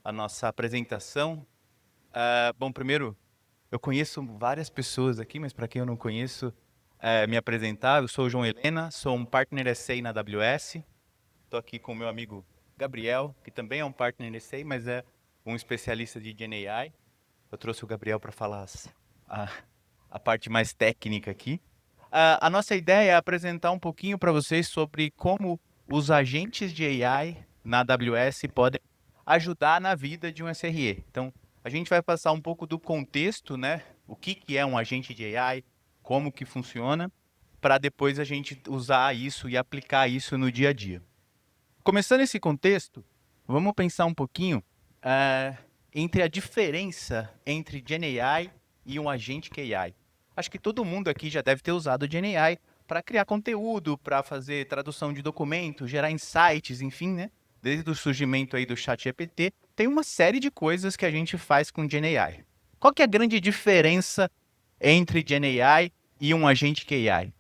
a nossa apresentação. Bom, primeiro, eu conheço várias pessoas aqui, mas para quem eu não conheço, me apresentar, eu sou o João Helena, sou um Partner SA na AWS. Estou aqui com o meu amigo Gabriel, que também é um Partner SA, mas é um especialista de GenAI. Eu trouxe o Gabriel para falar a, a parte mais técnica aqui. A nossa ideia é apresentar um pouquinho para vocês sobre como os agentes de AI na AWS podem ajudar na vida de um SRE. Então, a gente vai passar um pouco do contexto, né? O que é um agente de AI, como que funciona, para depois a gente usar isso e aplicar isso no dia a dia. Começando esse contexto, vamos pensar um pouquinho entre a diferença entre GenAI e um agente QAI. Acho que todo mundo aqui já deve ter usado o GenAI para criar conteúdo, para fazer tradução de documento, gerar insights, enfim, né? Desde o surgimento aí do ChatGPT, tem uma série de coisas que a gente faz com GenAI. Qual que é a grande diferença entre GenAI e um agente QAI?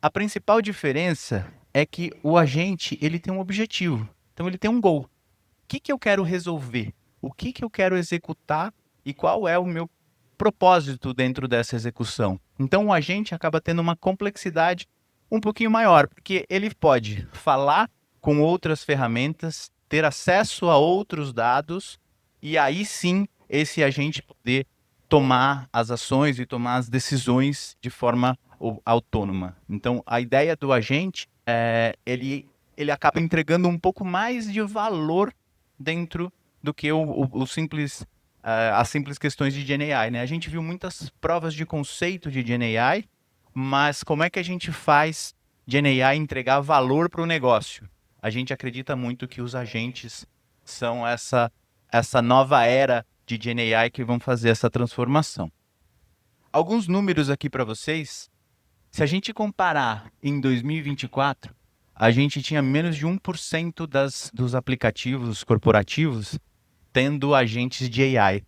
A principal diferença é que o agente ele tem um objetivo. Então ele tem um goal. O que eu quero resolver? O que eu quero executar e qual é o meu propósito dentro dessa execução? Então o agente acaba tendo uma complexidade um pouquinho maior, porque ele pode falar com outras ferramentas, ter acesso a outros dados e aí sim esse agente poder tomar as ações e tomar as decisões de forma autônoma. Então, a ideia do agente ele acaba entregando um pouco mais de valor dentro do que o simples, as simples questões de GenAI, né? A gente viu muitas provas de conceito de GenAI, mas como é que a gente faz GenAI entregar valor para o negócio? A gente acredita muito que os agentes são essa nova era de GenAI que vão fazer essa transformação. Alguns números aqui para vocês. Se a gente comparar em 2024, a gente tinha menos de 1% dos aplicativos corporativos tendo agentes de AI.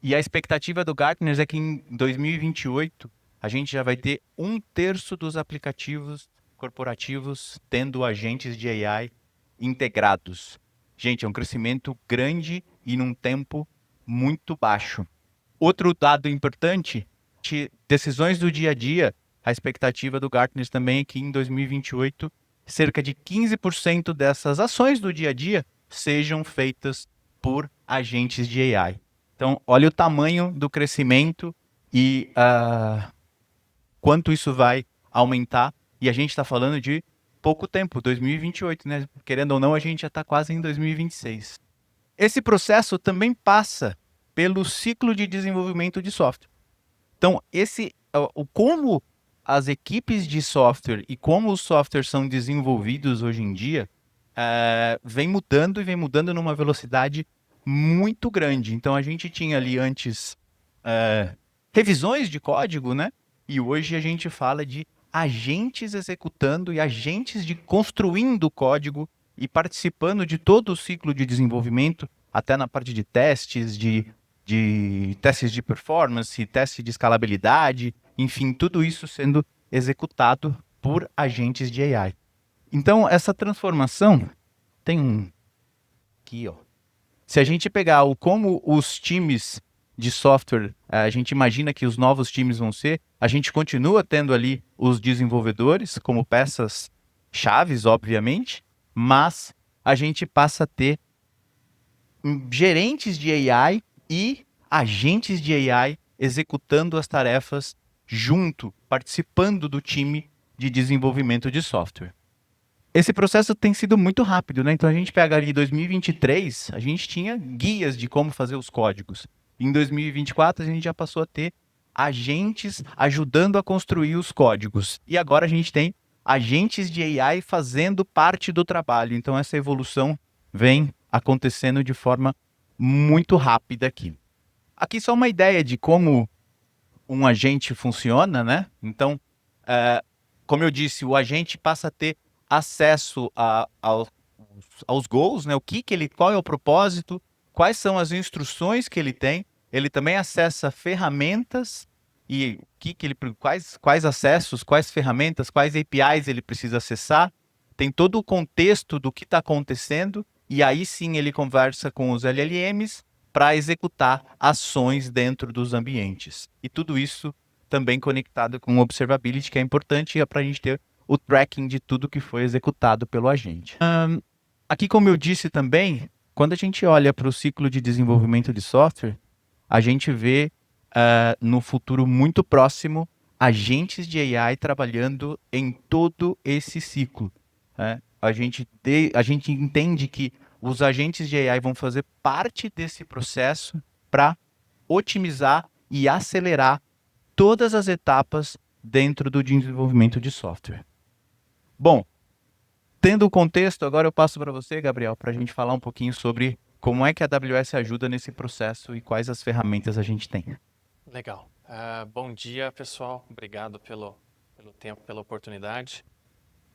E a expectativa do Gartner é que em 2028 a gente já vai ter 1/3 dos aplicativos corporativos tendo agentes de AI integrados. Gente, é um crescimento grande e num tempo muito baixo. Outro dado importante, decisões do dia a dia, a expectativa do Gartner também é que em 2028, cerca de 15% dessas ações do dia a dia sejam feitas por agentes de AI. Então, olha o tamanho do crescimento e quanto isso vai aumentar. E a gente está falando de pouco tempo, 2028, né? Querendo ou não, a gente já está quase em 2026. Esse processo também passa pelo ciclo de desenvolvimento de software. Então, como as equipes de software e como os softwares são desenvolvidos hoje em dia, vem mudando e vem mudando numa velocidade muito grande. Então, a gente tinha ali antes revisões de código, né? E hoje a gente fala de agentes executando e agentes de construindo código e participando de todo o ciclo de desenvolvimento, até na parte de testes, de testes de performance, teste de escalabilidade, enfim, tudo isso sendo executado por agentes de AI. Então, essa transformação tem um aqui, ó. Se a gente pegar como os times de software, a gente imagina que os novos times vão ser, a gente continua tendo ali os desenvolvedores como peças chaves, obviamente, mas a gente passa a ter gerentes de AI e agentes de AI executando as tarefas junto, participando do time de desenvolvimento de software. Esse processo tem sido muito rápido, né? Então a gente pega ali 2023, a gente tinha guias de como fazer os códigos. Em 2024 a gente já passou a ter agentes ajudando a construir os códigos. E agora a gente tem agentes de AI fazendo parte do trabalho. Então essa evolução vem acontecendo de forma muito rápida aqui. Aqui só uma ideia de como um agente funciona, né? Então, como eu disse, o agente passa a ter acesso aos goals, né? Qual é o propósito, quais são as instruções que ele tem. Ele também acessa ferramentas e quais acessos, quais ferramentas, quais APIs ele precisa acessar. Tem todo o contexto do que está acontecendo e aí sim ele conversa com os LLMs para executar ações dentro dos ambientes. E tudo isso também conectado com o Observability, que é importante para a gente ter o tracking de tudo que foi executado pelo agente. Aqui, como eu disse também, quando a gente olha para o ciclo de desenvolvimento de software, a gente vê no futuro muito próximo agentes de AI trabalhando em todo esse ciclo. Né? A gente entende que os agentes de AI vão fazer parte desse processo para otimizar e acelerar todas as etapas dentro do desenvolvimento de software. Bom, tendo o contexto, agora eu passo para você, Gabriel, para a gente falar um pouquinho sobre como é que a AWS ajuda nesse processo e quais as ferramentas a gente tem. Legal. Bom dia, pessoal. Obrigado pelo tempo, pela oportunidade.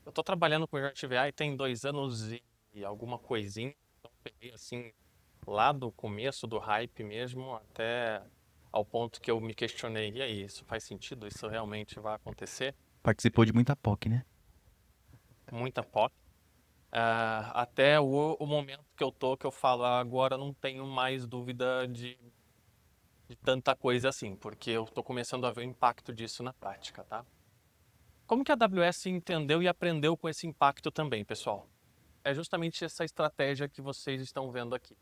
Eu estou trabalhando com Generative AI tem 2 anos e alguma coisinha. Então, peguei assim, lá do começo do hype mesmo, até ao ponto que eu me questionei, e aí, isso faz sentido? Isso realmente vai acontecer? Participou de muita POC, né? Muita POC. Até o momento que eu tô, que eu falo, agora não tenho mais dúvida de tanta coisa assim, porque eu estou começando a ver o impacto disso na prática, tá? Como que a AWS entendeu e aprendeu com esse impacto também, pessoal? É justamente essa estratégia que vocês estão vendo aqui.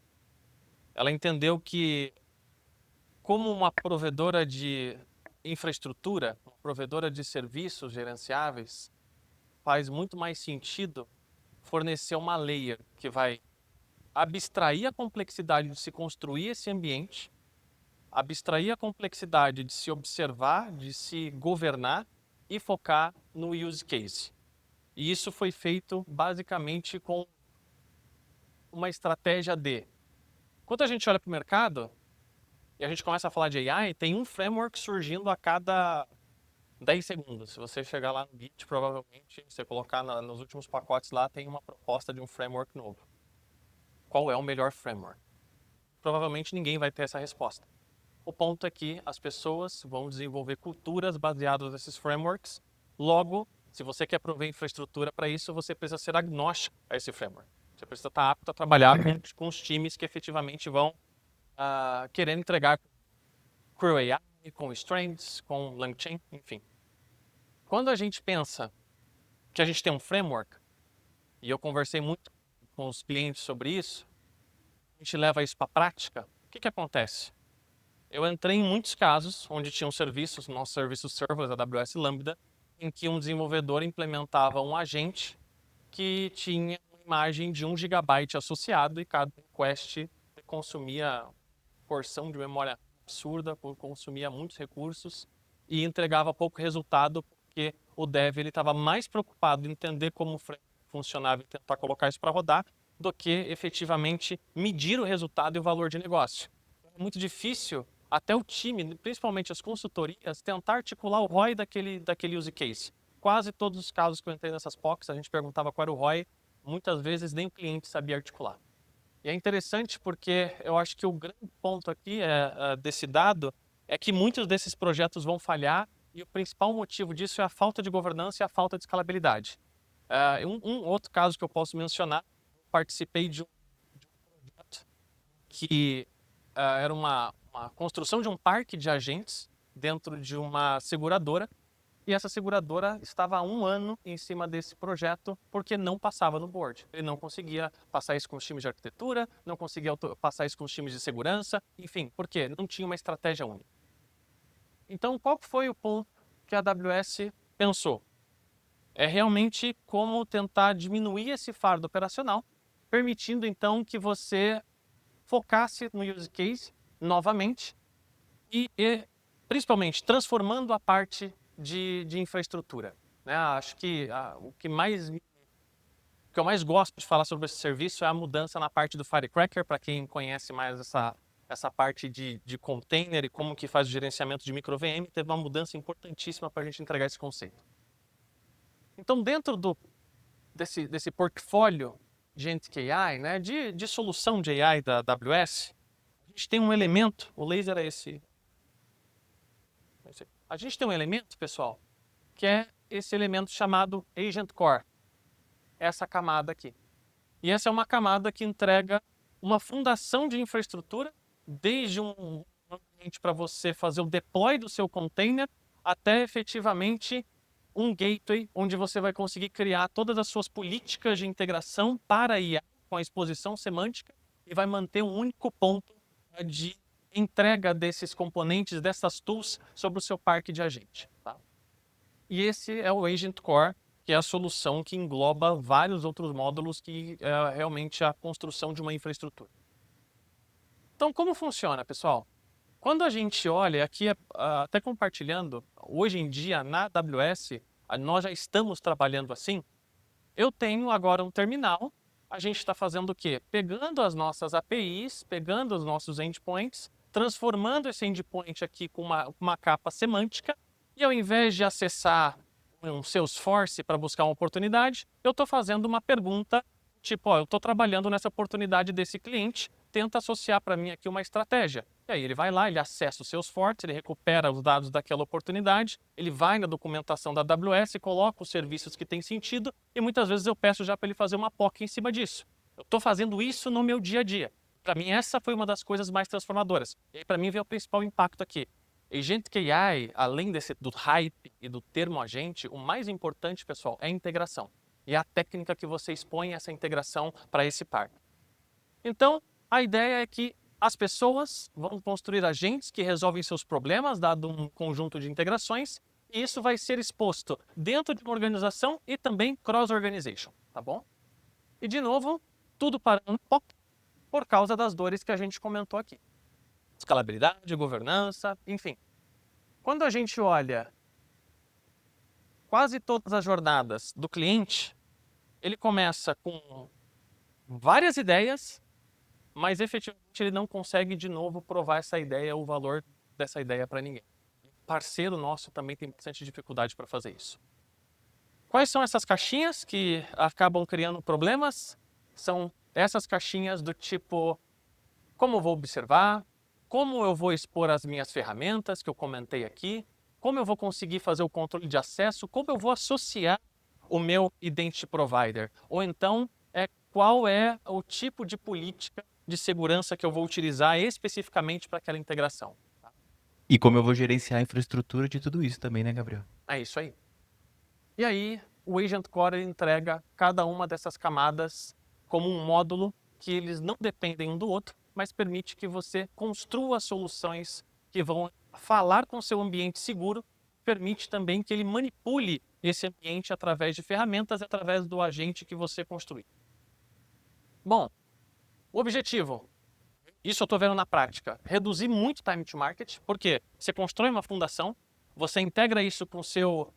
Ela entendeu que, como uma provedora de infraestrutura, uma provedora de serviços gerenciáveis, faz muito mais sentido fornecer uma layer que vai abstrair a complexidade de se construir esse ambiente, abstrair a complexidade de se observar, de se governar e focar no use case. E isso foi feito basicamente com uma estratégia de... Quando a gente olha para o mercado e a gente começa a falar de AI, tem um framework surgindo a cada 10 segundos. Se você chegar lá no Git, provavelmente, você colocar nos últimos pacotes lá, tem uma proposta de um framework novo. Qual é o melhor framework? Provavelmente ninguém vai ter essa resposta. O ponto é que as pessoas vão desenvolver culturas baseadas nesses frameworks. Logo, se você quer prover infraestrutura para isso, você precisa ser agnóstico a esse framework. Você precisa estar apto a trabalhar com os times que efetivamente vão querer entregar Crew AI, com Strengths, com LangChain, enfim. Quando a gente pensa que a gente tem um framework, e eu conversei muito com os clientes sobre isso, a gente leva isso para a prática, o que acontece? Eu entrei em muitos casos onde tinham serviços, nossos serviços serverless, AWS Lambda, em que um desenvolvedor implementava um agente que tinha uma imagem de 1 GB associado e cada request consumia porção de memória absurda, consumia muitos recursos e entregava pouco resultado porque o dev estava mais preocupado em entender como funcionava e tentar colocar isso para rodar do que efetivamente medir o resultado e o valor de negócio. É muito difícil até o time, principalmente as consultorias, tentar articular o ROI daquele use case. Quase todos os casos que eu entrei nessas POCs, a gente perguntava qual era o ROI, muitas vezes nem o cliente sabia articular. E é interessante porque eu acho que o grande ponto aqui desse dado é que muitos desses projetos vão falhar e o principal motivo disso é a falta de governança e a falta de escalabilidade. Um outro caso que eu posso mencionar, participei de um projeto que era uma construção de um parque de agentes dentro de uma seguradora. E essa seguradora estava há 1 ano em cima desse projeto porque não passava no board. Ele não conseguia passar isso com os times de arquitetura, não conseguia passar isso com os times de segurança, enfim, porque não tinha uma estratégia única. Então, qual foi o ponto que a AWS pensou? É realmente como tentar diminuir esse fardo operacional, permitindo então que você focasse no use case novamente e principalmente transformando a parte de infraestrutura. Né? Acho que o que eu mais gosto de falar sobre esse serviço é a mudança na parte do Firecracker, para quem conhece mais essa parte de container e como que faz o gerenciamento de micro VM, teve uma mudança importantíssima para a gente entregar esse conceito. Então, dentro desse portfólio de Agentic AI, né, de solução de AI da AWS, a gente tem um elemento, o laser é esse. A gente tem um elemento, pessoal, que é esse elemento chamado Agent Core, essa camada aqui. E essa é uma camada que entrega uma fundação de infraestrutura, desde um ambiente para você fazer o deploy do seu container, até efetivamente um gateway onde você vai conseguir criar todas as suas políticas de integração para IA com a exposição semântica e vai manter um único ponto de entrega desses componentes, dessas tools sobre o seu parque de agente. Tá? E esse é o Agent Core, que é a solução que engloba vários outros módulos que é realmente a construção de uma infraestrutura. Então, como funciona, pessoal? Quando a gente olha aqui, até compartilhando, hoje em dia na AWS, nós já estamos trabalhando assim. Eu tenho agora um terminal, a gente está fazendo o quê? Pegando as nossas APIs, pegando os nossos endpoints, transformando esse endpoint aqui com uma capa semântica, e ao invés de acessar um Salesforce para buscar uma oportunidade, eu estou fazendo uma pergunta, tipo, ó, eu estou trabalhando nessa oportunidade desse cliente, tenta associar para mim aqui uma estratégia. E aí ele vai lá, ele acessa o Salesforce, ele recupera os dados daquela oportunidade, ele vai na documentação da AWS, coloca os serviços que têm sentido e muitas vezes eu peço já para ele fazer uma POC em cima disso. Eu estou fazendo isso no meu dia a dia. Para mim essa foi uma das coisas mais transformadoras. E aí para mim veio o principal impacto aqui. Agentic AI, além do hype e do termo agente, o mais importante, pessoal, é a integração. E é a técnica que você expõe essa integração para esse par. Então, a ideia é que as pessoas vão construir agentes que resolvem seus problemas, dado um conjunto de integrações, e isso vai ser exposto dentro de uma organização e também cross-organization, tá bom? E, de novo, tudo parando por causa das dores que a gente comentou aqui. Escalabilidade, governança, enfim. Quando a gente olha quase todas as jornadas do cliente, ele começa com várias ideias, mas efetivamente ele não consegue de novo provar essa ideia, o valor dessa ideia para ninguém. O parceiro nosso também tem bastante dificuldade para fazer isso. Quais são essas caixinhas que acabam criando problemas? São essas caixinhas do tipo, como eu vou observar, como eu vou expor as minhas ferramentas que eu comentei aqui, como eu vou conseguir fazer o controle de acesso, como eu vou associar o meu Identity Provider, ou então qual é o tipo de política de segurança que eu vou utilizar especificamente para aquela integração. Tá? E como eu vou gerenciar a infraestrutura de tudo isso também, né, Gabriel? É isso aí. E aí, o Agent Core entrega cada uma dessas camadas como um módulo que eles não dependem um do outro, mas permite que você construa soluções que vão falar com o seu ambiente seguro, permite também que ele manipule esse ambiente através de ferramentas, através do agente que você construir. Bom, o objetivo, isso eu estou vendo na prática, reduzir muito o time to market, porque você constrói uma fundação, você integra isso com o seu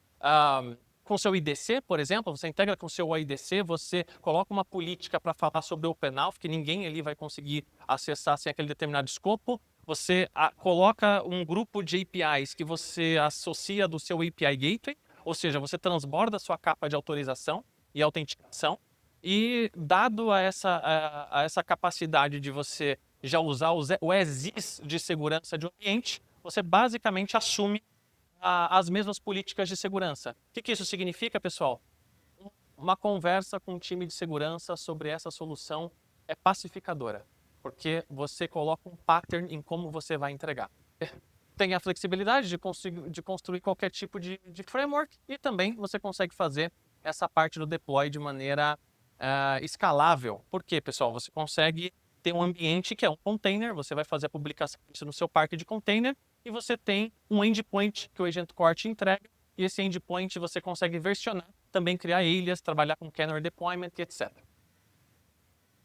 IDC, por exemplo, você integra com o seu IDC, você coloca uma política para falar sobre o OpenAuth, que ninguém ali vai conseguir acessar sem aquele determinado escopo, você coloca um grupo de APIs que você associa do seu API Gateway, ou seja, você transborda a sua capa de autorização e autenticação, e dado a essa capacidade de você já usar o as-is de segurança de um ambiente, você basicamente assume as mesmas políticas de segurança. O que isso significa, pessoal? Uma conversa com o time de segurança sobre essa solução é pacificadora, porque você coloca um pattern em como você vai entregar. Tem a flexibilidade de construir qualquer tipo de framework e também você consegue fazer essa parte do deploy de maneira escalável. Por quê, pessoal? Você consegue ter um ambiente que é um container, você vai fazer a publicação disso no seu parque de container e você tem um endpoint que o Agent Core te entrega e esse endpoint você consegue versionar, também criar alias, trabalhar com canary deployment e etc.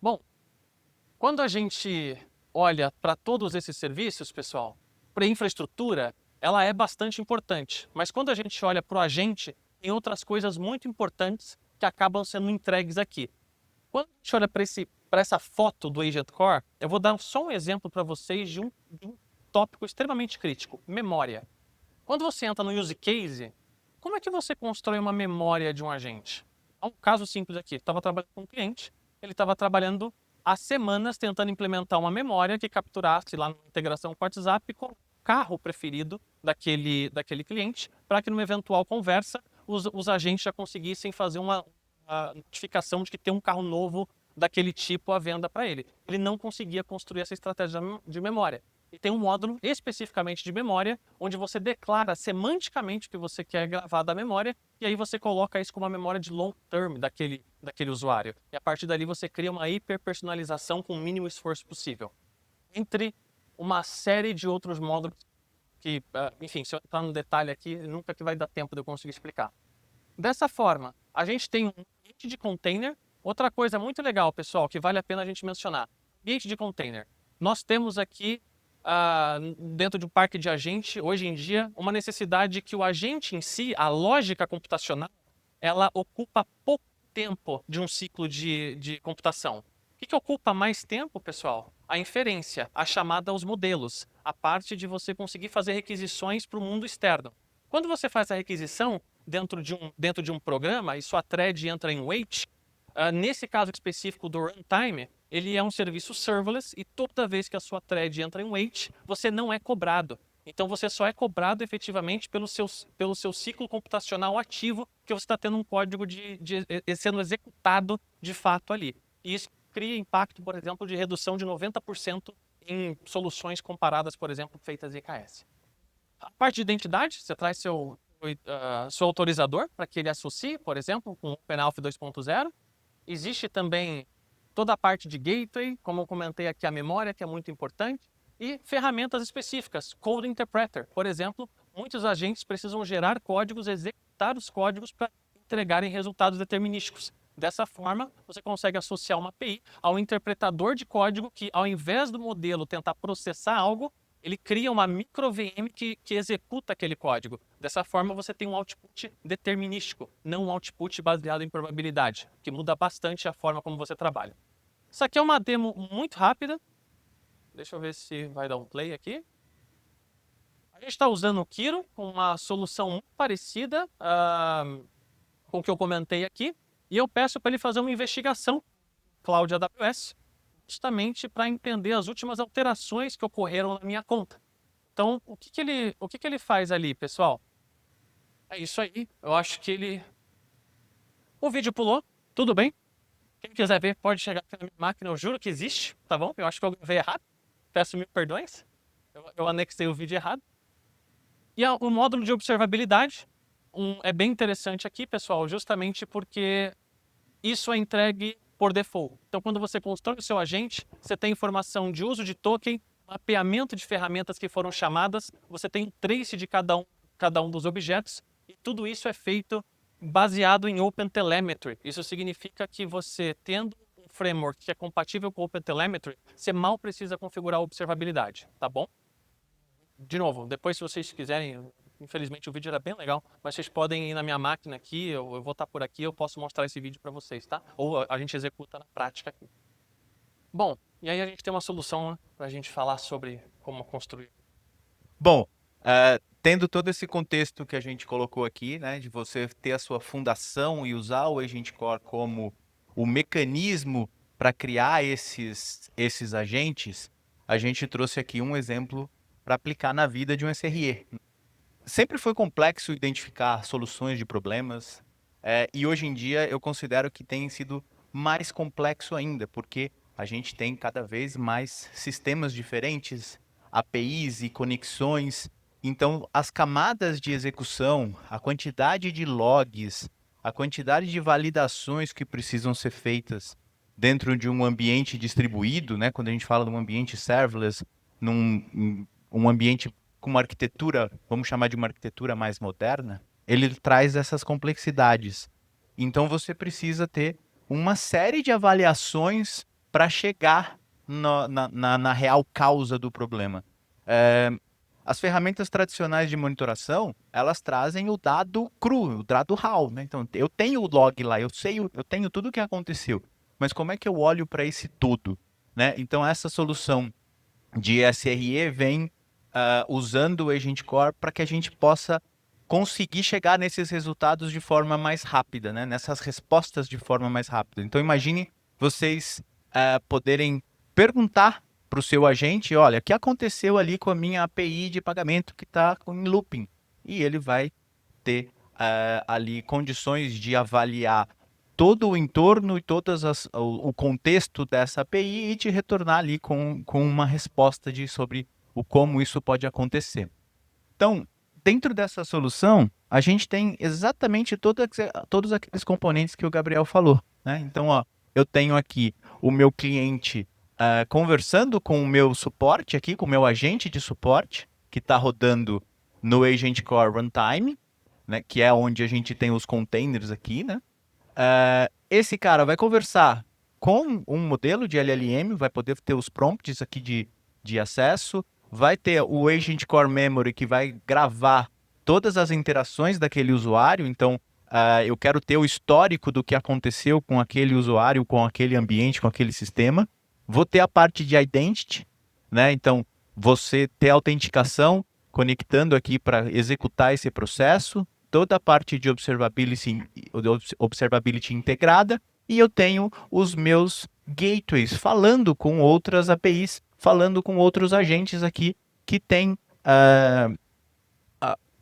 Bom, quando a gente olha para todos esses serviços, pessoal, para a infraestrutura, ela é bastante importante, mas quando a gente olha para o agente, tem outras coisas muito importantes que acabam sendo entregues aqui. Quando a gente olha para essa foto do Agent Core, eu vou dar só um exemplo para vocês de um tópico extremamente crítico, memória. Quando você entra no use case, como é que você constrói uma memória de um agente? Há um caso simples aqui, estava trabalhando com um cliente, ele estava trabalhando há semanas tentando implementar uma memória que capturasse lá na integração com o WhatsApp com o carro preferido daquele cliente, para que numa eventual conversa os agentes já conseguissem fazer uma notificação de que tem um carro novo daquele tipo à venda para ele. Ele não conseguia construir essa estratégia de memória. E tem um módulo especificamente de memória, onde você declara semanticamente o que você quer gravar da memória, e aí você coloca isso como uma memória de long term daquele usuário. E a partir dali você cria uma hiperpersonalização com o mínimo esforço possível. Entre uma série de outros módulos que, enfim, se eu entrar no detalhe aqui, nunca que vai dar tempo de eu conseguir explicar. Dessa forma, a gente tem um ambiente de container. Outra coisa muito legal, pessoal, que vale a pena a gente mencionar. Ambiente de container. Nós temos aqui, dentro de um parque de agente, hoje em dia, uma necessidade que o agente em si, a lógica computacional, ela ocupa pouco tempo de um ciclo de computação. O que ocupa mais tempo, pessoal? A inferência, a chamada aos modelos, a parte de você conseguir fazer requisições para o mundo externo. Quando você faz a requisição dentro de um programa e sua thread entra em wait, nesse caso específico do runtime, ele é um serviço serverless e toda vez que a sua thread entra em wait, você não é cobrado. Então você só é cobrado efetivamente pelo seu ciclo computacional ativo, que você está tendo um código sendo executado de fato ali. E isso cria impacto, por exemplo, de redução de 90% em soluções comparadas, por exemplo, feitas em EKS. A parte de identidade, você traz seu autorizador para que ele associe, por exemplo, com o OpenAuth 2.0. Existe também toda a parte de gateway, como eu comentei aqui, a memória, que é muito importante, e ferramentas específicas, Code Interpreter. Por exemplo, muitos agentes precisam gerar códigos, executar os códigos para entregarem resultados determinísticos. Dessa forma, você consegue associar uma API ao interpretador de código que, ao invés do modelo tentar processar algo, ele cria uma micro VM que executa aquele código. Dessa forma, você tem um output determinístico, não um output baseado em probabilidade, que muda bastante a forma como você trabalha. Isso aqui é uma demo muito rápida. Deixa eu ver se vai dar um play aqui. A gente está usando o Kiro com uma solução muito parecida com o que eu comentei aqui. E eu peço para ele fazer uma investigação Cloud AWS, justamente para entender as últimas alterações que ocorreram na minha conta. Então, o que ele faz ali, pessoal? É isso aí. Eu acho que ele... O vídeo pulou, tudo bem. Quem quiser ver, pode chegar aqui na minha máquina, eu juro que existe, tá bom? Eu acho que eu gravei errado. Peço mil perdões. Eu anexei o vídeo errado. E o módulo de observabilidade é bem interessante aqui, pessoal, justamente porque isso é entregue por default. Então, quando você constrói o seu agente, você tem informação de uso de token, mapeamento de ferramentas que foram chamadas, você tem trace de cada um dos objetos, e tudo isso é feito baseado em OpenTelemetry. Isso significa que você, tendo um framework que é compatível com OpenTelemetry, você mal precisa configurar a observabilidade, tá bom? De novo, depois se vocês quiserem, infelizmente o vídeo era bem legal, mas vocês podem ir na minha máquina aqui, eu vou estar por aqui, eu posso mostrar esse vídeo para vocês, tá? Ou a gente executa na prática aqui. Bom, e aí a gente tem uma solução, né, para a gente falar sobre como construir. Bom, tendo todo esse contexto que a gente colocou aqui, né, de você ter a sua fundação e usar o Agent Core como o mecanismo para criar esses agentes, a gente trouxe aqui um exemplo para aplicar na vida de um SRE. Sempre foi complexo identificar soluções de problemas, e hoje em dia eu considero que tem sido mais complexo ainda, porque a gente tem cada vez mais sistemas diferentes, APIs e conexões. Então, as camadas de execução, a quantidade de logs, a quantidade de validações que precisam ser feitas dentro de um ambiente distribuído, né? Quando a gente fala de um ambiente serverless, um ambiente com uma arquitetura, vamos chamar de uma arquitetura mais moderna, ele traz essas complexidades. Então, você precisa ter uma série de avaliações para chegar na real causa do problema. As ferramentas tradicionais de monitoração, elas trazem o dado cru, o dado raw, né? Então, eu tenho o log lá, eu tenho tudo o que aconteceu, mas como é que eu olho para esse todo, né? Então, essa solução de SRE vem usando o Agent Core para que a gente possa conseguir chegar nesses resultados de forma mais rápida, né? Nessas respostas de forma mais rápida. Então, imagine vocês poderem perguntar para o seu agente, olha, o que aconteceu ali com a minha API de pagamento que está em looping? E ele vai ter ali condições de avaliar todo o entorno e o contexto dessa API e te retornar ali com uma resposta sobre o como isso pode acontecer. Então, dentro dessa solução, a gente tem exatamente todos aqueles componentes que o Gabriel falou, né? Então, ó, eu tenho aqui o meu cliente conversando com o meu suporte aqui, com o meu agente de suporte, que está rodando no Agent Core Runtime, né? Que é onde a gente tem os containers aqui, né? Esse cara vai conversar com um modelo de LLM, vai poder ter os prompts aqui de acesso, vai ter o Agent Core Memory que vai gravar todas as interações daquele usuário. Então, eu quero ter o histórico do que aconteceu com aquele usuário, com aquele ambiente, com aquele sistema. Vou ter a parte de identity, né? Então, você ter autenticação conectando aqui para executar esse processo, toda a parte de observability integrada, e eu tenho os meus gateways falando com outras APIs, falando com outros agentes aqui que têm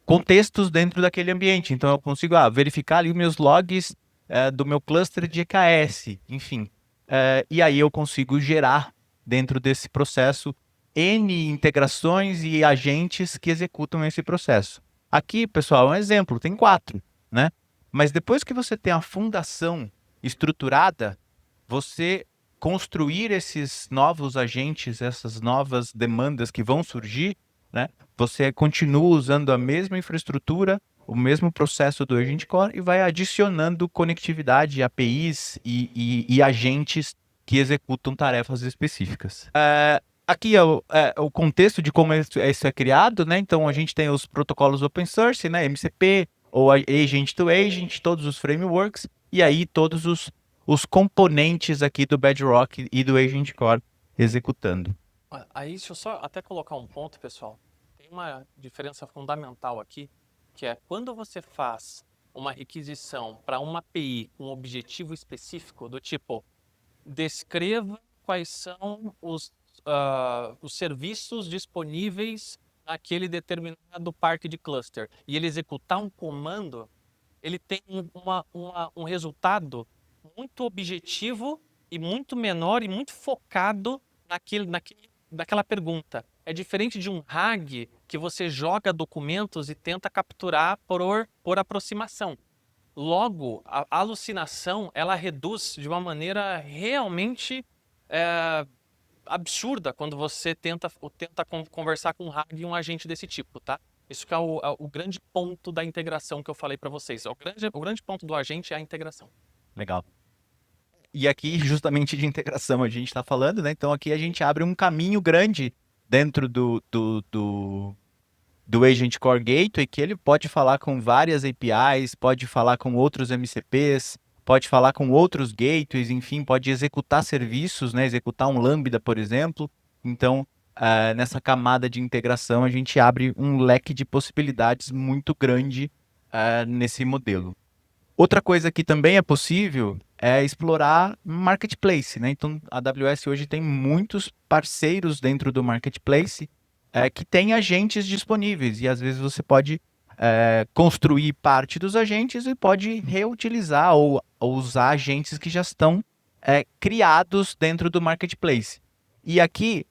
contextos dentro daquele ambiente. Então eu consigo verificar ali os meus logs do meu cluster de EKS, enfim. E aí eu consigo gerar dentro desse processo N integrações e agentes que executam esse processo. Aqui, pessoal, é um exemplo, tem 4, né? Mas depois que você tem a fundação estruturada, você construir esses novos agentes, essas novas demandas que vão surgir, né? Você continua usando a mesma infraestrutura, o mesmo processo do Agent Core e vai adicionando conectividade, APIs e agentes que executam tarefas específicas. Aqui é o contexto de como isso é criado, né? Então a gente tem os protocolos open source, né? MCP ou Agent to Agent, todos os frameworks, e aí todos os componentes aqui do Bedrock e do Agent Core executando. Aí, deixa eu só até colocar um ponto, pessoal. Tem uma diferença fundamental aqui, que é quando você faz uma requisição para uma API com um objetivo específico, do tipo, descreva quais são os serviços disponíveis naquele determinado parque de cluster, e ele executar um comando, ele tem um resultado muito objetivo e muito menor e muito focado naquela pergunta. É diferente de um RAG que você joga documentos e tenta capturar por aproximação. Logo, a alucinação ela reduz de uma maneira realmente absurda quando você tenta conversar com um RAG e um agente desse tipo, tá? Isso que é o grande ponto da integração que eu falei para vocês. O grande ponto do agente é a integração. Legal. E aqui, justamente de integração, a gente está falando, né? Então aqui a gente abre um caminho grande dentro do Agent Core Gateway, que ele pode falar com várias APIs, pode falar com outros MCPs, pode falar com outros gateways, enfim, pode executar serviços, né? Executar um Lambda, por exemplo. Então, nessa camada de integração, a gente abre um leque de possibilidades muito grande nesse modelo. Outra coisa que também é possível é explorar marketplace, né? Então, a AWS hoje tem muitos parceiros dentro do marketplace que tem agentes disponíveis e às vezes você pode construir parte dos agentes e pode reutilizar ou usar agentes que já estão criados dentro do marketplace. E aqui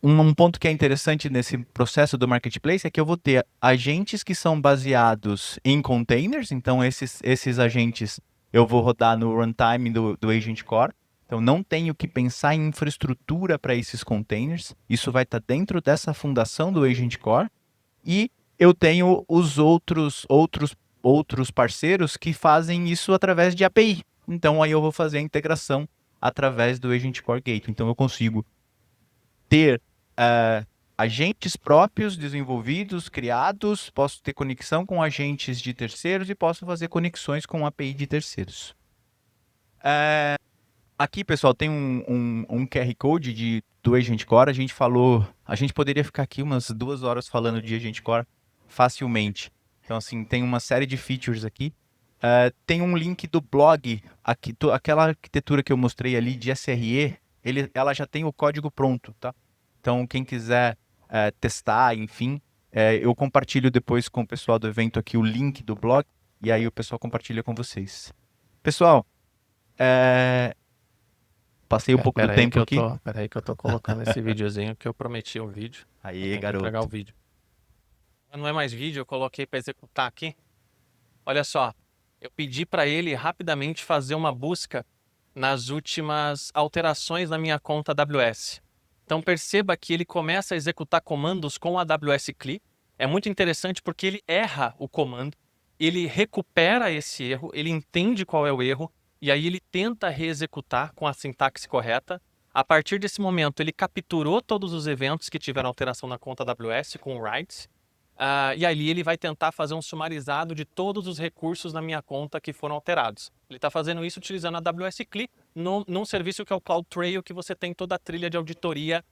um ponto que é interessante nesse processo do marketplace é que eu vou ter agentes que são baseados em containers, então esses agentes eu vou rodar no runtime do Agent Core, então não tenho que pensar em infraestrutura para esses containers, isso vai estar dentro dessa fundação do Agent Core, e eu tenho os outros parceiros que fazem isso através de API, então aí eu vou fazer a integração através do Agent Core Gateway, então eu consigo ter agentes próprios desenvolvidos, criados, posso ter conexão com agentes de terceiros e posso fazer conexões com API de terceiros. Aqui, pessoal, tem um QR Code do Agent Core. A gente poderia ficar aqui umas 2 horas falando de Agent Core facilmente. Então, assim, tem uma série de features aqui. Tem um link do blog, aqui, aquela arquitetura que eu mostrei ali de SRE, ela já tem o código pronto, tá? Então, quem quiser testar, enfim, eu compartilho depois com o pessoal do evento aqui o link do blog, e aí o pessoal compartilha com vocês. Pessoal, passei um pouco do tempo aqui. Pera aí que eu tô colocando esse videozinho que eu prometi o vídeo. Eu Aí, tenho que entregar o garoto. vídeo. Não é mais vídeo, eu coloquei para executar aqui. Olha só, eu pedi para ele rapidamente fazer uma busca nas últimas alterações na minha conta AWS. Então perceba que ele começa a executar comandos com a AWS CLI. É muito interessante porque ele erra o comando, ele recupera esse erro, ele entende qual é o erro e aí ele tenta reexecutar com a sintaxe correta. A partir desse momento, ele capturou todos os eventos que tiveram alteração na conta AWS com o writes. E ali ele vai tentar fazer um sumarizado de todos os recursos na minha conta que foram alterados. Ele está fazendo isso utilizando a AWS CLI num serviço que é o CloudTrail, que você tem toda a trilha de auditoria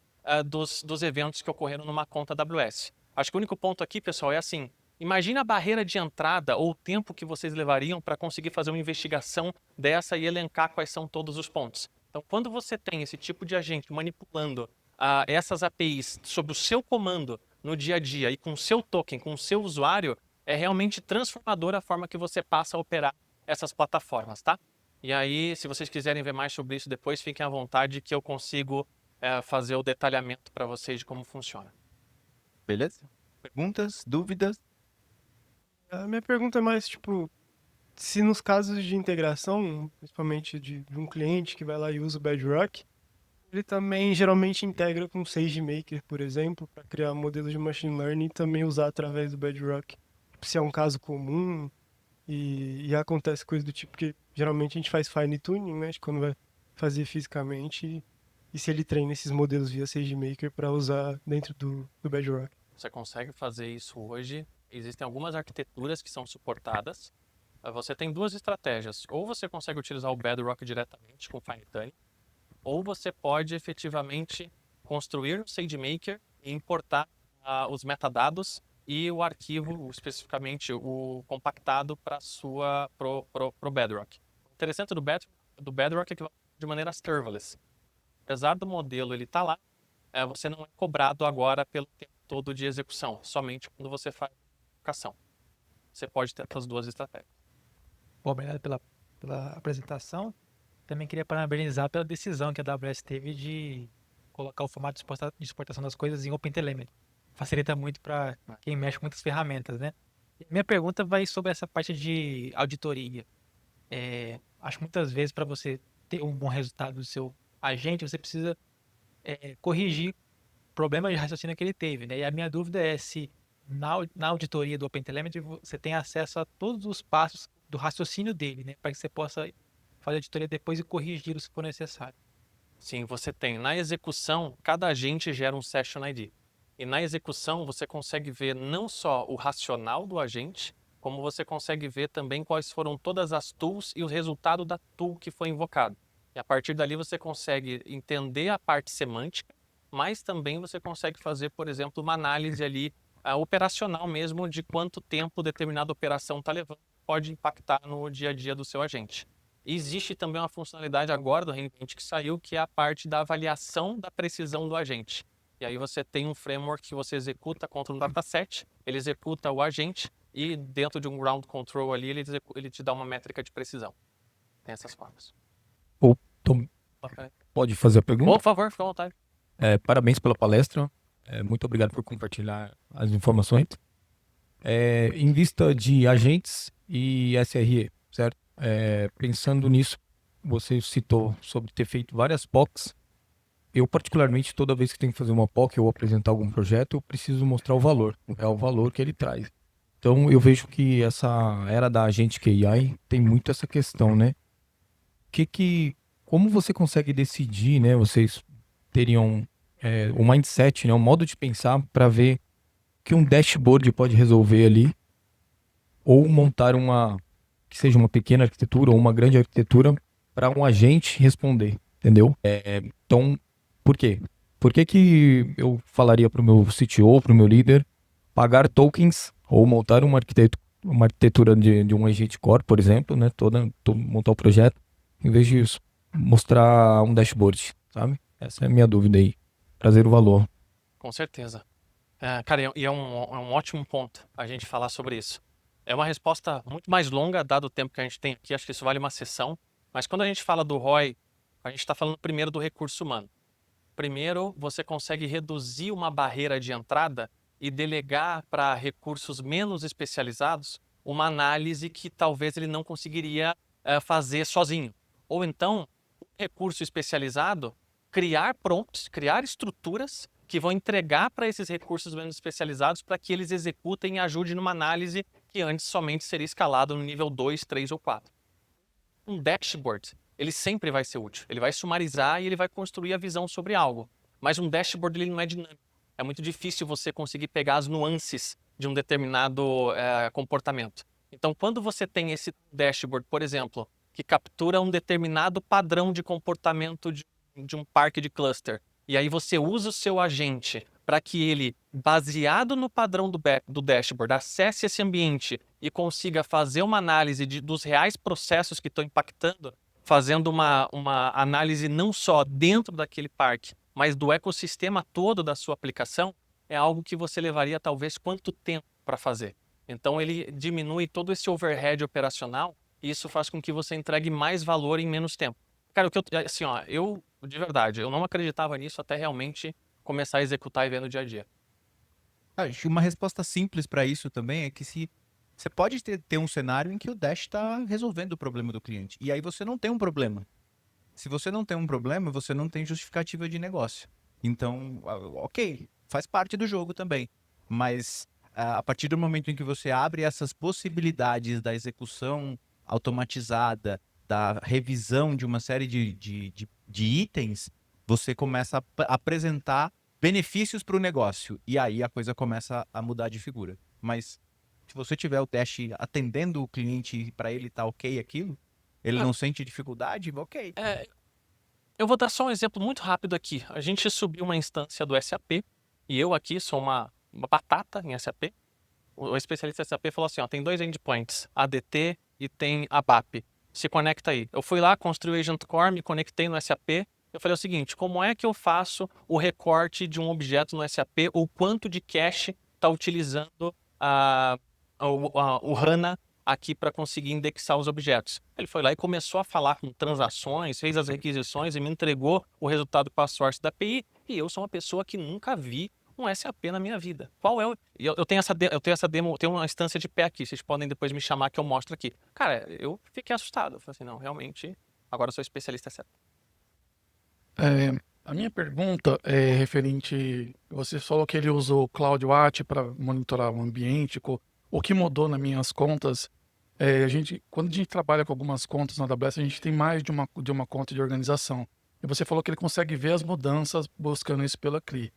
dos eventos que ocorreram numa conta AWS. Acho que o único ponto aqui, pessoal, é assim, imagina a barreira de entrada ou o tempo que vocês levariam para conseguir fazer uma investigação dessa e elencar quais são todos os pontos. Então, quando você tem esse tipo de agente manipulando essas APIs sob o seu comando no dia a dia e com o seu token, com o seu usuário, é realmente transformadora a forma que você passa a operar essas plataformas, tá? E aí, se vocês quiserem ver mais sobre isso depois, fiquem à vontade que eu consigo fazer o detalhamento para vocês de como funciona. Beleza? Perguntas? Dúvidas? A minha pergunta é mais, tipo, se nos casos de integração, principalmente de um cliente que vai lá e usa o Bedrock, ele também geralmente integra com o SageMaker, por exemplo, para criar modelos de machine learning e também usar através do Bedrock. Se é um caso comum e acontece coisa do tipo que geralmente a gente faz fine tuning, né, de quando vai fazer fisicamente, e se ele treina esses modelos via SageMaker para usar dentro do Bedrock. Você consegue fazer isso hoje. Existem algumas arquiteturas que são suportadas. Você tem duas estratégias. Ou você consegue utilizar o Bedrock diretamente com Fine Tuning, ou você pode efetivamente construir um SageMaker e importar os metadados e o arquivo, especificamente o compactado para o Bedrock. O interessante do Bedrock é que vai de maneira serverless. Apesar do modelo ele estar lá, você não é cobrado agora pelo tempo todo de execução, somente quando você faz a aplicação. Você pode ter essas duas estratégias. Bom, obrigado pela apresentação. Também queria parabenizar pela decisão que a AWS teve de colocar o formato de exportação das coisas em OpenTelemetry. Facilita muito para quem mexe com muitas ferramentas, né? Minha pergunta vai sobre essa parte de auditoria. Acho que muitas vezes para você ter um bom resultado do seu agente, você precisa corrigir problemas de raciocínio que ele teve, né? E a minha dúvida é se na auditoria do OpenTelemetry você tem acesso a todos os passos do raciocínio dele, né? Para que você possa fazer a auditoria depois e corrigi-lo se for necessário. Sim, você tem. Na execução, cada agente gera um Session ID. E na execução, você consegue ver não só o racional do agente, como você consegue ver também quais foram todas as tools e o resultado da tool que foi invocado. E a partir dali você consegue entender a parte semântica, mas também você consegue fazer, por exemplo, uma análise ali operacional mesmo de quanto tempo determinada operação está levando, pode impactar no dia a dia do seu agente. E existe também uma funcionalidade agora do Reinvent que saiu, que é a parte da avaliação da precisão do agente. E aí você tem um framework que você executa contra um dataset, ele executa o agente e dentro de um ground control ali ele te dá uma métrica de precisão. Tem essas formas. Pode fazer a pergunta? Por favor, fica à vontade. Parabéns pela palestra. Muito obrigado por compartilhar as informações. Em vista de agentes e SRE, certo? Pensando nisso, você citou sobre ter feito várias POCs. Eu, particularmente, toda vez que tenho que fazer uma POC ou apresentar algum projeto, eu preciso mostrar o valor. É o valor que ele traz. Então, eu vejo que essa era da Agentic AI tem muito essa questão, né? Como você consegue decidir, né? Vocês teriam o mindset, né? O modo de pensar para ver que um dashboard pode resolver ali, ou montar que seja uma pequena arquitetura ou uma grande arquitetura para um agente responder, entendeu? Então, por quê? Por que eu falaria para o meu CTO, para o meu líder, pagar tokens ou montar uma arquitetura de um agente core, por exemplo, né? Montar o projeto, em vez de mostrar um dashboard, sabe? Essa é a minha dúvida aí. Trazer o valor. Com certeza. Cara, e é um ótimo ponto a gente falar sobre isso. É uma resposta muito mais longa, dado o tempo que a gente tem aqui. Acho que isso vale uma sessão. Mas quando a gente fala do ROI, a gente está falando primeiro do recurso humano. Primeiro, você consegue reduzir uma barreira de entrada e delegar para recursos menos especializados uma análise que talvez ele não conseguiria fazer sozinho. Ou então, um recurso especializado, criar prompts, criar estruturas que vão entregar para esses recursos menos especializados para que eles executem e ajudem numa análise que antes somente seria escalado no nível 2, 3 ou 4. Um dashboard, ele sempre vai ser útil. Ele vai sumarizar e ele vai construir a visão sobre algo. Mas um dashboard ele não é dinâmico. É muito difícil você conseguir pegar as nuances de um determinado comportamento. Então, quando você tem esse dashboard, por exemplo, que captura um determinado padrão de comportamento de um parque de cluster, e aí você usa o seu agente para que ele, baseado no padrão do dashboard, acesse esse ambiente e consiga fazer uma análise dos reais processos que estão impactando, fazendo uma análise não só dentro daquele parque, mas do ecossistema todo da sua aplicação, é algo que você levaria talvez quanto tempo para fazer. Então ele diminui todo esse overhead operacional e isso faz com que você entregue mais valor em menos tempo. Cara, assim, ó, de verdade, eu não acreditava nisso até realmente começar a executar e ver no dia a dia. Acho que uma resposta simples para isso também é que se você pode ter um cenário em que o Dash está resolvendo o problema do cliente. E aí você não tem um problema. Se você não tem um problema, você não tem justificativa de negócio. Então, ok, faz parte do jogo também. Mas a partir do momento em que você abre essas possibilidades da execução automatizada, da revisão de uma série de itens, você começa a apresentar benefícios para o negócio. E aí a coisa começa a mudar de figura. Mas se você tiver o Dash atendendo o cliente para ele tá ok aquilo, ele não sente dificuldade, ok. Eu vou dar só um exemplo muito rápido aqui. A gente subiu uma instância do SAP e eu aqui sou uma batata em SAP. O especialista SAP falou assim, ó, tem 2 endpoints, ADT e tem ABAP. Se conecta aí. Eu fui lá, construí o Agent Core, me conectei no SAP. Eu falei o seguinte, como é que eu faço o recorte de um objeto no SAP ou quanto de cache está utilizando o HANA aqui para conseguir indexar os objetos? Ele foi lá e começou a falar com transações, fez as requisições e me entregou o resultado com a source da API. E eu sou uma pessoa que nunca vi um SAP na minha vida. Qual é o... Eu tenho essa demo, tenho uma instância de pé aqui, vocês podem depois me chamar que eu mostro aqui. Cara, eu fiquei assustado. Eu falei assim, não, realmente, agora eu sou especialista SAP. A minha pergunta é referente. Você falou que ele usou o CloudWatch para monitorar o ambiente. O que mudou nas minhas contas? Quando a gente trabalha com algumas contas na AWS, a gente tem mais de uma conta de organização. E você falou que ele consegue ver as mudanças buscando isso pela CLI.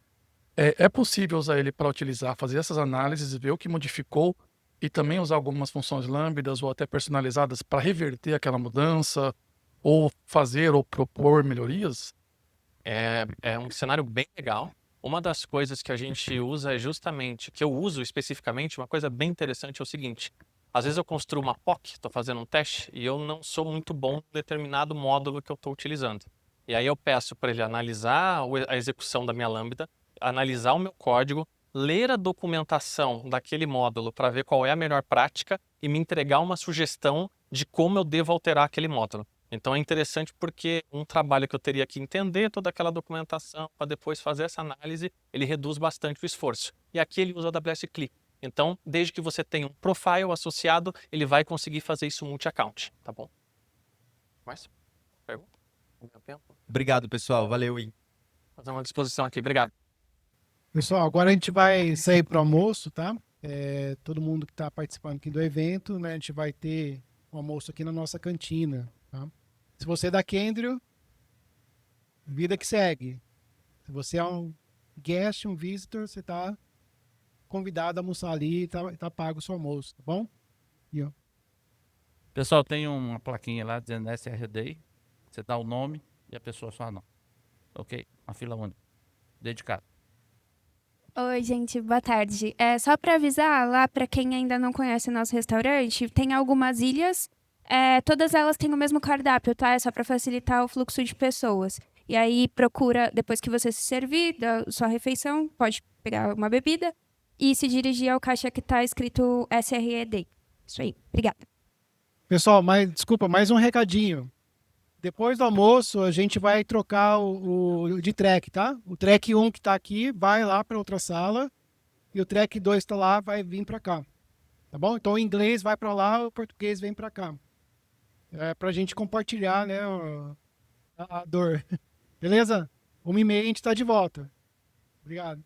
É possível usar ele para fazer essas análises, ver o que modificou e também usar algumas funções lambdas ou até personalizadas para reverter aquela mudança ou fazer ou propor melhorias? É um cenário bem legal. Uma das coisas que a gente usa é justamente, que eu uso especificamente, uma coisa bem interessante é o seguinte. Às vezes eu construo uma POC, estou fazendo um teste, e eu não sou muito bom em determinado módulo que eu estou utilizando. E aí eu peço para ele analisar a execução da minha lambda, analisar o meu código, ler a documentação daquele módulo para ver qual é a melhor prática e me entregar uma sugestão de como eu devo alterar aquele módulo. Então é interessante porque um trabalho que eu teria que entender toda aquela documentação para depois fazer essa análise, ele reduz bastante o esforço. E aqui ele usa o AWS CLI. Então, desde que você tenha um profile associado, ele vai conseguir fazer isso multi-account, tá bom? Mais? Pergunta? Meu tempo? Obrigado, pessoal. Valeu, hein? Fazer uma disposição aqui. Obrigado. Pessoal, agora a gente vai sair para o almoço, tá? Todo mundo que está participando aqui do evento, né? A gente vai ter um almoço aqui na nossa cantina, tá? Se você é da Kendrion, vida que segue. Se você é um guest, um visitor, você está convidado a almoçar ali e tá pago o seu almoço, tá bom? E, ó, Pessoal, tem uma plaquinha lá dizendo SRD. Você dá o nome e a pessoa só não. Ok? Uma fila única. Dedicado. Oi, gente, boa tarde. Só para avisar, lá para quem ainda não conhece o nosso restaurante, tem algumas ilhas, todas elas têm o mesmo cardápio, tá? É só para facilitar o fluxo de pessoas. E aí procura, depois que você se servir da sua refeição, pode pegar uma bebida e se dirigir ao caixa que está escrito SRED. Isso aí. Obrigada. Pessoal, desculpa, mais um recadinho. Depois do almoço, a gente vai trocar o de track, tá? O track 1 que está aqui vai lá para outra sala e o track 2 está lá, vai vir para cá. Tá bom? Então o inglês vai para lá, o português vem para cá. É para a gente compartilhar, né, a dor. Beleza? 1h30 a gente está de volta. Obrigado.